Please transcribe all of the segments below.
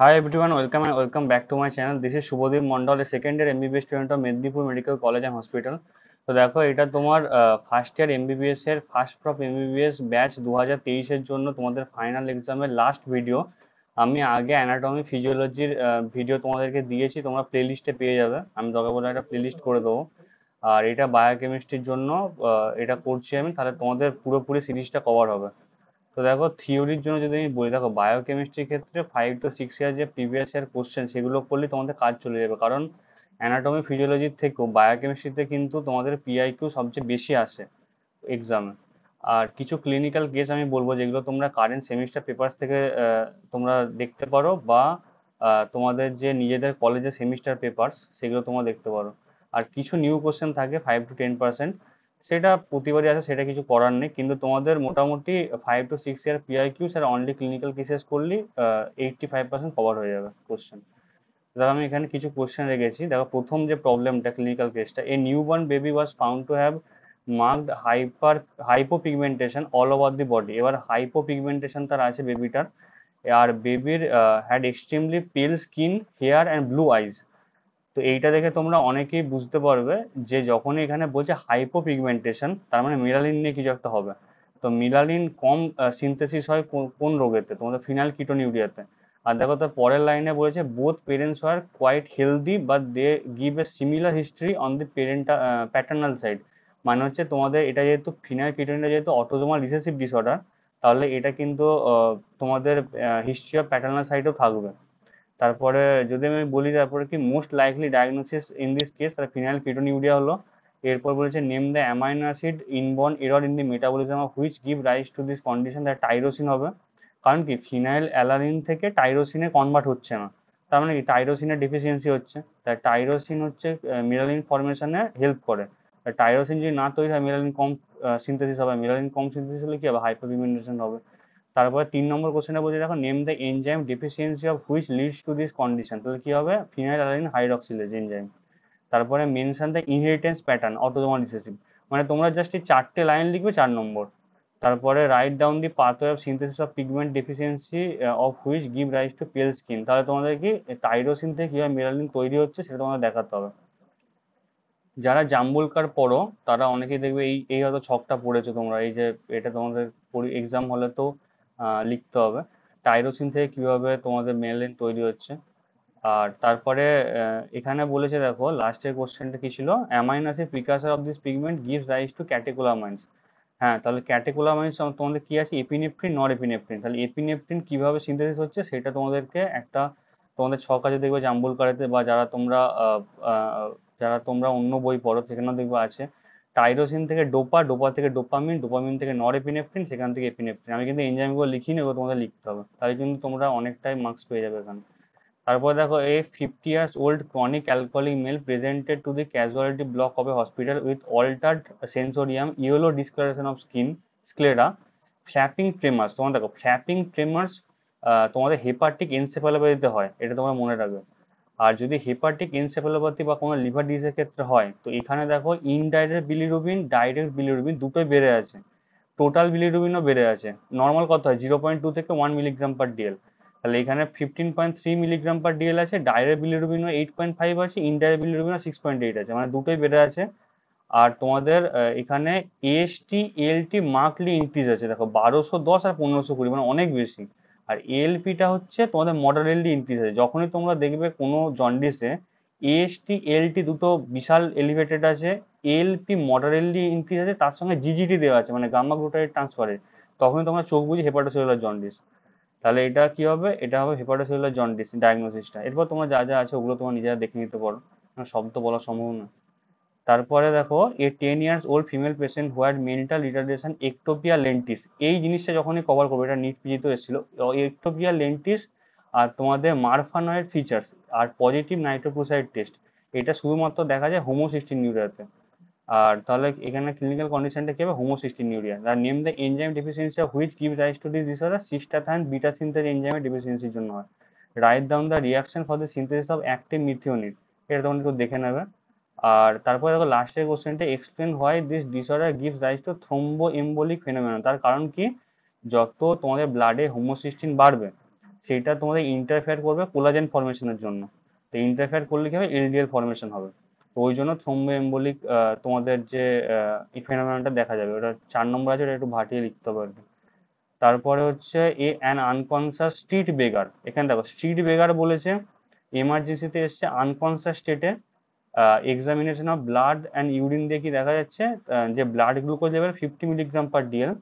Hi everyone, welcome and welcome back to my channel. This is Shubhodip Mondal, a second year MBBS student of Mednipur Medical College and Hospital. তো দেখো এটা তোমার first year MBBS এর first prop MBBS batch 2023 এর জন্য তোমাদের final এক্সামের last video. আমি আগে অ্যানাটমি ফিজিওলজির ভিডিও তোমাদেরকে দিয়েছি, তোমরা প্লেলিস্টে পেয়ে যাবে। আমি দরকার পড়লে একটা প্লেলিস্ট করে দেবো। আর এটা বায়োকেমিস্ট্রির জন্য এটা করছি আমি, তাহলে তোমাদের পুরোপুরি সিরিজটা কভার হবে। তো দেখো থিওরির জন্য যদি আমি বলি, দেখো বায়োকেমিস্ট্রির ক্ষেত্রে 5 to 6 ইয়ার যে প্রিভিয়াস ইয়ার কোশ্চেন সেগুলো করলে তোমাদের কাজ চলে যাবে, কারণ অ্যানাটমি ফিজিওলজির থেকেও বায়োকেমিস্ট্রিতে কিন্তু তোমাদের পিআইকিউ সবচেয়ে বেশি আসে এক্সামে। আর কিছু ক্লিনিক্যাল কেস আমি বলবো যেগুলো তোমরা কারেন্ট সেমিস্টার পেপারস থেকে তোমরা দেখতে পারো, বা তোমাদের যে নিজেদের কলেজের সেমিস্টার পেপারস সেগুলো তোমরা দেখতে পারো। আর কিছু নিউ কোশ্চেন থাকে 5 to 10%, সেটা প্রতিবারই আসে, সেটা কিছু করার নেই। কিন্তু তোমাদের মোটামুটি 5 to 6 ইয়ার পিআইকিউ আর অনলি ক্লিনিক্যাল কেসেস করলেই 85% কভার হয়ে যাবে কোশ্চেন। দেখো আমি এখানে কিছু কোশ্চেন রেখেছি। দেখো প্রথম যে প্রবলেমটা ক্লিনিক্যাল কেসটা, a newborn baby was found to have marked hypopigmentation all over the body. এবার হাইপোপিগমেন্টেশন তার আছে বেবিটার, আর বেবির had extremely pale skin, hair and blue eyes. তো এইটা দেখে তোমরা অনেকেই বুঝতে পারবে যে যখনই এখানে বলছে হাইপোপিগমেন্টেশন, তার মানে মিলালিন নিয়ে কিছু একটা হবে। তো মিলালিন কম সিনথেসিস হয় কোন রোগেতে, তোমাদের ফিনাইল কিটোনিউরিয়াতে। আর দেখো তার পরের লাইনে বলেছে both parents are quite healthy but they give a similar history on the paternal side. মানে হচ্ছে তোমাদের এটা যেহেতু ফিনাইল কিটোনিউরিয়া যেহেতু অটোজোমাল রিসেসিভ ডিসঅর্ডার, তাহলে এটা কিন্তু তোমাদের হিস্ট্রি অফ প্যাটার্নাল সাইডও থাকবে। তারপরে যদি আমি বলি তারপরে কি most likely diagnosis in this case, তাহলে ফিনাইল কিটোনিউরিয়া হলো। এরপর বলেছে name the amino acid inborn error in the metabolism of which give rise to this condition, that tyrosine হবে। কারণ কি ফিনাইল অ্যালানিন থেকে টাইরোসিনে কনভার্ট হচ্ছে না, তার মানে কি টাইরোসিনের ডেফিসিয়েন্সি হচ্ছে। তাই টাইরোসিন হচ্ছে মিলানিন ফর্মেশনে হেল্প করে। টাইরোসিন যদি না তৈরি হয় মিলানিন কম সিনথেসিস হবে, মিলানিন কম সিনথেসিস হলে কি হবে, হাইপারপিগমেন্টেশন হবে। তারপরে 3 নম্বর কোশ্চেনটা বলছে দেখো name the enzyme deficiency of which leads to this condition, তাহলে কি হবে, ফিনাইল অ্যালানিন হাইড্রক্সিলেজ এনজাইম। তারপরে mention the inheritance pattern autosomal recessive. মানে তোমরা জাস্ট এই 4টে লাইন লিখবে, 4 নম্বর। তারপরে right down the pathway of synthesis of pigment deficiency of which give rise two পেল স্কিন, তাহলে তোমাদের কি টাইরোসিন থেকে কিভাবে মেলানিন তৈরি হচ্ছে সেটা তোমাদের দেখাতে হবে। যারা জাম্বুলকার পড়ো তারা অনেকেই দেখবে এই এই হয়তো ছকটা পড়েছো তোমরা, এই যে এটা তোমাদের এক্সাম হলে তো লিখতে হবে টাইরোসিন থেকে কিভাবে তোমাদের মেলানিন তৈরি হচ্ছে। আর তারপরে এখানে বলেছে দেখো লাস্টের কোশ্চেনটা কি ছিল, amino acid precursor of this pigment gives rise to catecholamines. হ্যাঁ, তাহলে ক্যাটেকোলামাইন্স তোমাদের কি আছে, এপিনেফ্রিন নর এপিনেফ্রিন। তাহলে এপিনেফ্রিন কিভাবে সিনথেসিস হচ্ছে সেটা তোমাদেরকে একটা তোমাদের ছক আছে দেখবে জাম্বুলকারেতে, বা যারা তোমরা অন্য বই পড়ো সেখানেও দেখবে আছে। টাইরোসিন থেকে ডোপা, ডোপা থেকে ডোপামিন, ডোপামিন থেকে নর এপিনেফ্রিন, সেখান থেকে এপিনেফ্রিন। আমি কিন্তু এনজাইমগুলো লিখিনি, এগুলো তোমাদের লিখতে হবে, তাহলে কিন্তু তোমরা অনেকটাই মার্কস পেয়ে যাবে এখানে। তারপর দেখো এ 50 years old chronic alcoholic male presented to the casualty block of a hospital with altered sensorium, yellow discoloration of skin, sclera, flapping tremors। তোমার দেখো ফ্ল্যাপিং ট্রেমার্স তোমাদের হেপাটিক এনসেফালোপ্যাথিতে হয়, এটা তোমরা মনে রাখবে। আর যদি হেপাটিক এনসেফালোপ্যাথি বা কোনো লিভার ডিজিজের ক্ষেত্রে হয়, তো এখানে দেখো ইনডাইরেক্ট বিলিরুবিন, ডাইরেক্ট বিলিরুবিন দুটোই বেড়ে আছে, টোটাল বিলিরুবিনও বেড়ে আছে। নর্মাল কত হয়, 0.2 থেকে 1 মিলিগ্রাম পার ডিএল। তাহলে এখানে 15.3 মিলিগ্রাম পার ডিএল আছে, ডাইরেক্ট বিলিরুবিনও 8.5 আছে, ইনডাইরেক্ট বিলিরুবিনও 6.8 আছে, মানে দুটোই বেড়ে আছে। আর তোমাদের এখানে এএসটি এএলটি মার্কলি ইনক্রিজ আছে, দেখো 1210 আর 1520, মানে অনেক বেশি। আর এএলপিটা হচ্ছে তোমাদের মডারেটলি ইনক্রিজ আছে। যখনই তোমরা দেখবে কোনো জন্ডিসে এএসটি এএলটি দুটো বিশাল এলিভেটেড আছে, এএলপি মডারেটলি ইনক্রিজ আছে, তার সঙ্গে জিজিটি দেওয়া আছে মানে গাম্মা গ্লুটারেট ট্রান্সফারেট, তখনই তোমরা চোখ বুঝে হেপাটোসেলুলার জন্ডিস। তাহলে এটা কি হবে, এটা হবে হেপাটোসেলুলার জন্ডিস ডায়াগনোসিসটা। এরপর তোমরা যা যা আছে ওগুলো তোমরা নিজেরা দেখে নিতে পারো, সব তো বলা সম্ভব না। তারপরে দেখো a 10 years old female patient who had mental retardation ectopia lentis. এই জিনিসটা যখনই কভার করবে, এটা নিট পিজিতে এসেছিল। একটোপিয়া লেন্টিস আর তোমাদের মারফানয়েড ফিচার্স আর পজিটিভ নাইট্রোক্লোসাইড টেস্ট, এটা শুধুমাত্র দেখা যায় হোমোসিস্টিনিউরিয়াতে। আর তাহলে এখানে ক্লিনিক্যাল কন্ডিশনটা কি হবে, হোমোসিস্টিনিউরিয়া। তার name the enzyme deficiency of which give rise to this disorder, cystathionine beta synthase এনজাইমের ডেফিসিয়েন্সির জন্য হয়। Write down the reaction for the synthesis of active methionine, এটা তোমরা একটু দেখে নেবে। আর তারপরে দেখো লাস্টের কোশ্চেনটা, explain why this disorder gives rise to thromboembolic phenomenon. তার কারণ কি, যত তোমাদের ব্লাডে হোমোসিস্টিন বাড়বে সেটা তোমাদের ইন্টারফেয়ার করবে কোলাজেন ফর্মেশনের জন্য। তো ইন্টারফেয়ার করলে কি হবে, এলডিএল ফর্মেশন হবে। তো ওই জন্য থ্রোম্বোএম্বোলিক তোমাদের যে এই ফেনোমেননটা দেখা যাবে, ওটা 4 নম্বর আছে, ওটা একটু ভাটিয়ে লিখতে হবে আর কি। তারপরে হচ্ছে অ্যান আনকনসাস স্ট্রিট বেগার। এখানে দেখো স্ট্রিট বেগার বলেছে, এমার্জেন্সিতে এসছে আনকনসাস স্টেটে, examination of blood and urine দিয়ে কি দেখা যাচ্ছে, যে ব্লাড গ্লুকোজ লেভেল 50 মিলিগ্রাম/ডিএল,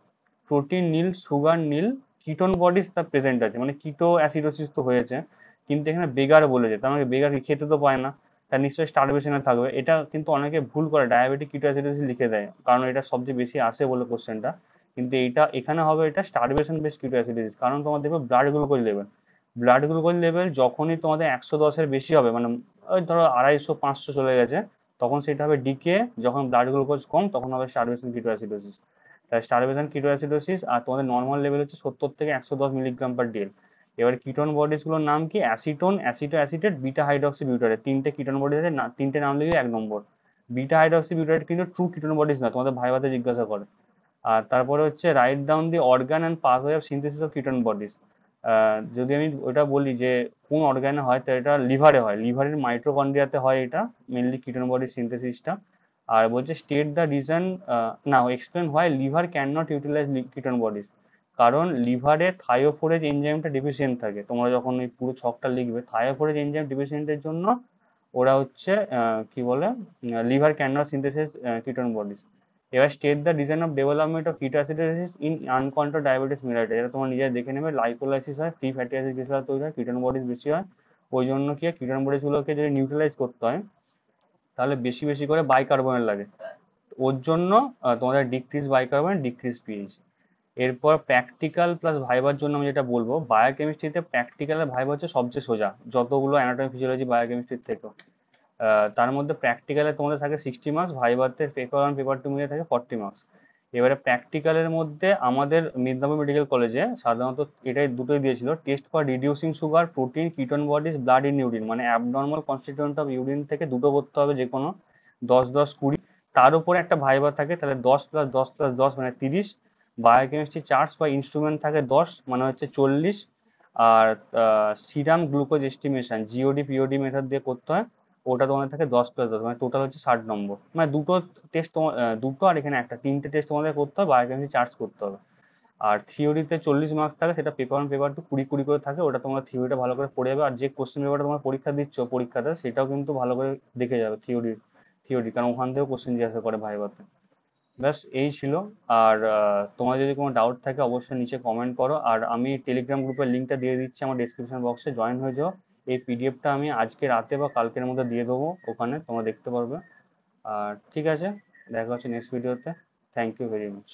প্রোটিন নীল, সুগার নীল, কিটোন বডিজ তার প্রেজেন্ট আছে, মানে কিটো অ্যাসিডোসিস তো হয়েছে, কিন্তু এখানে বেগার বলেছে, তার মানে বেগার খেতে তো পায় না, তার নিশ্চয়ই স্টারভেশনে থাকবে। এটা কিন্তু অনেকে ভুল করে, ডায়াবেটিক কিটো অ্যাসিডোসিস লিখে দেয়, কারণ এটা সবচেয়ে বেশি আসে বলে কোশ্চেনটা। কিন্তু এইটা এখানে হবে এটা স্টারভেশন বেস কিটো অ্যাসিডোসিস, কারণ তোমার দেখবে ব্লাড গ্লুকোজ লেভেল যখনই তোমাদের 110-এর বেশি হবে, মানে ওই ধরো 250-500 চলে গেছে, তখন সেটা হবে ডিকে। যখন ব্লাড গ্লুকোজ কম তখন হবে স্টারভেশন কিটো অ্যাসিডোসিস। তাই স্টারভেশন কিটো অ্যাসিডোসিস, আর তোমাদের নর্মাল লেভেল হচ্ছে 70 থেকে 110 মিলিগ্রাম/ডিএল। এবার কিটোন বডিজ গুলোর নাম কি, acetone, acetoacetate, beta hydroxy butyrate, তিনটে কিটোন বডিজ আছে, তিনটে নাম লিখে 1 নম্বর। বিটা হাইড্রক্সি বিউটারেট কিন্তু ট্রু কিটোন বডিজ না, তোমাদের ভাইভাতে জিজ্ঞাসা করে। আর তারপরে হচ্ছে write down the organ and pathway of synthesis of ketone bodies. যদি আমি ওটা বলি যে কোন অর্গানে হয়, তো এটা লিভারে হয়, লিভারের মাইটোকন্ড্রিয়াতে হয় এটা, মেনলি কিটোন বডি সিনথেসিসটা। আর বলছে স্টেট দ্য রিজন, না explain why liver can not utilize ketone bodies. কারণ লিভারে থায়োফোরেজ এনজাইমটা ডেফিসিয়েন্ট থাকে, তোমরা যখন এই পুরো ছকটা লিখবে, থায়োফোরেজ এনজাইম ডেফিসিয়েন্টের জন্য ওরা হচ্ছে কি বলে, liver can not synthesis ketone bodies. এবার state the reason of development of ketoacidosis in uncontrolled diabetes mellitus. এটা তোমার নিজে দেখে নেবে, লাইপোলাইসিস হয়, ফ্রি ফ্যাটি অ্যাসিড বেশি হয় তৈরি হয়, কিটোন বডিজ বেশি হয়। ওই জন্য কি হয়, কিটোন বডিজ গুলোকে যদি নিউট্রালাইজ করতে হয়, তাহলে বেশি বেশি করে বাইকার্বনেট লাগে। ওর জন্য তোমাদের ডিক্রিজ বাইকার্বনেট, ডিক্রিজ পিএইচ। এরপর প্র্যাকটিক্যাল প্লাস ভাইবার জন্য আমি যেটা বলবো, বায়োকেমিস্ট্রিতে প্র্যাকটিক্যাল আর ভাইবা হচ্ছে সবচেয়ে সোজা যতগুলো অ্যানাটমি ফিজিওলজি বায়োকেমিস্ট্রির থেকে। তার মধ্যে প্র্যাকটিক্যালে তোমাদের থাকে 60 মার্কস, ভাইভাতে পেপার ওয়ান পেপার টু মিলিয়ে থাকে 40 মার্কস। এবারে প্র্যাকটিক্যালের মধ্যে আমাদের মিদনাপুর মেডিকেল কলেজে সাধারণত এটাই দুটোই দিয়েছিল, test for reducing sugar, protein, ketone bodies, blood in urine, মানে অ্যাবনর্মাল কনস্টিটিউয়েন্ট অফ ইউরিন থেকে দুটো করতে হবে যে কোনো, 10-10-20। তার উপরে একটা ভাইবা থাকে, তাহলে 10+10+10 মানে 30। বায়োকেমিস্ট্রি চার্টস বা ইনস্ট্রুমেন্ট থাকে 10, মানে হচ্ছে 40। আর serum glucose estimation GOD POD method দিয়ে করতে হয়, ওটা তোমাদের থাকে 10+10, মানে টোটাল হচ্ছে 60 নম্বর। মানে দুটো টেস্ট তোমার, দুটো আর এখানে একটা, তিনটে টেস্ট তোমাদের করতে হবে, বায়োকেমিস্ট্রি চার্জ করতে হবে। আর থিওরিতে 40 মার্কস থাকে, সেটা পেপার ওয়ান পেপার টু 20-20 করে থাকে, ওটা তোমরা থিওরিটা ভালো করে পড়ে যাবে। আর যে কোশ্চেন পেপারটা তোমরা পরীক্ষা দিচ্ছ পরীক্ষাতে, সেটাও কিন্তু ভালো করে দেখে যাবে থিওরি, কারণ ওখান থেকেও কোশ্চেন জিজ্ঞাসা করে ভাইভাতে। ব্যাস এই ছিল। আর তোমার যদি কোনো ডাউট থাকে অবশ্যই নিচে কমেন্ট করো, আর আমি টেলিগ্রাম গ্রুপের লিঙ্কটা দিয়ে দিচ্ছি আমার ডেসক্রিপশন বক্সে, জয়েন হয়ে যাও। এই পিডিএফটা আমি আজকে রাতে বা কালকের মধ্যে দিয়ে দেবো, ওখানে তোমরা দেখতে পারবে। আর ঠিক আছে, দেখা হচ্ছে নেক্সট ভিডিওতে। Thank you very much.